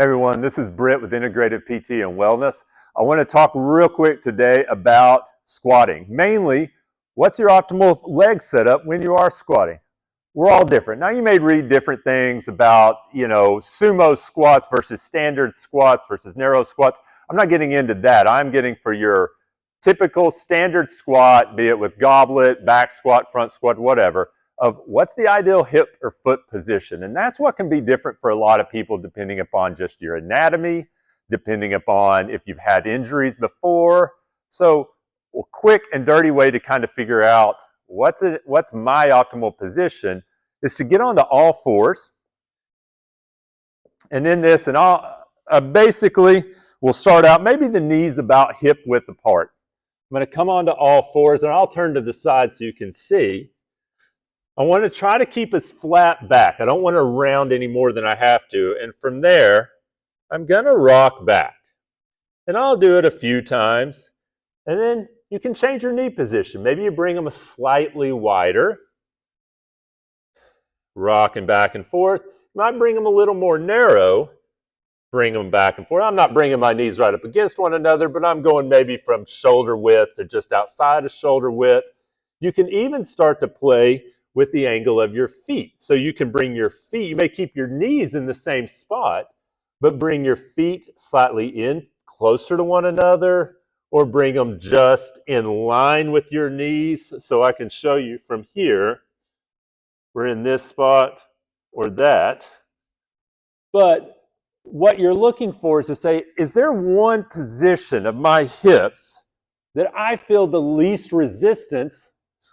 Hey everyone, this is Britt with Integrated PT and Wellness. I want to talk real quick today about squatting. Mainly, what's your optimal leg setup when you are squatting? We're all different. Now you may read different things about, sumo squats versus standard squats versus narrow squats. I'm not getting into that. I'm getting for your typical standard squat, be it with goblet, back squat, front squat, whatever, of what's the ideal hip or foot position. And that's what can be different for a lot of people depending upon just your anatomy, depending upon if you've had injuries before. So a quick and dirty way to kind of figure out what's my optimal position is to get onto all fours. And in this, and I'll basically, we'll start out maybe the knees about hip width apart. I'm going to come onto all fours, and I'll turn to the side so you can see. I want to try to keep as flat back. I don't want to round any more than I have to. And from there, I'm going to rock back. And I'll do it a few times. And then you can change your knee position. Maybe you bring them a slightly wider. Rocking back and forth. You might bring them a little more narrow. Bring them back and forth. I'm not bringing my knees right up against one another, but I'm going maybe from shoulder width to just outside of shoulder width. You can even start to play with the angle of your feet. So you can bring your feet, you may keep your knees in the same spot, but bring your feet slightly in closer to one another, or bring them just in line with your knees. So I can show you from here, we're in this spot or that. But what you're looking for is to say, is there one position of my hips that I feel the least resistance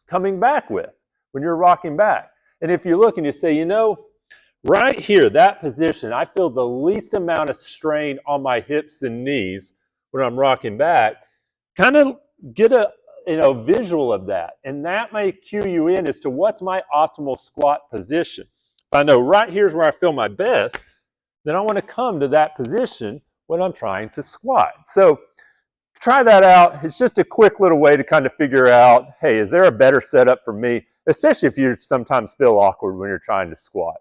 coming back with when you're rocking back? And if you look and you say, right here, that position, I feel the least amount of strain on my hips and knees when I'm rocking back, kind of get a visual of that. And that may cue you in as to what's my optimal squat position. If I know right here's where I feel my best, then I want to come to that position when I'm trying to squat. So try that out. It's just a quick little way to kind of figure out, hey, is there a better setup for me? Especially if you sometimes feel awkward when you're trying to squat.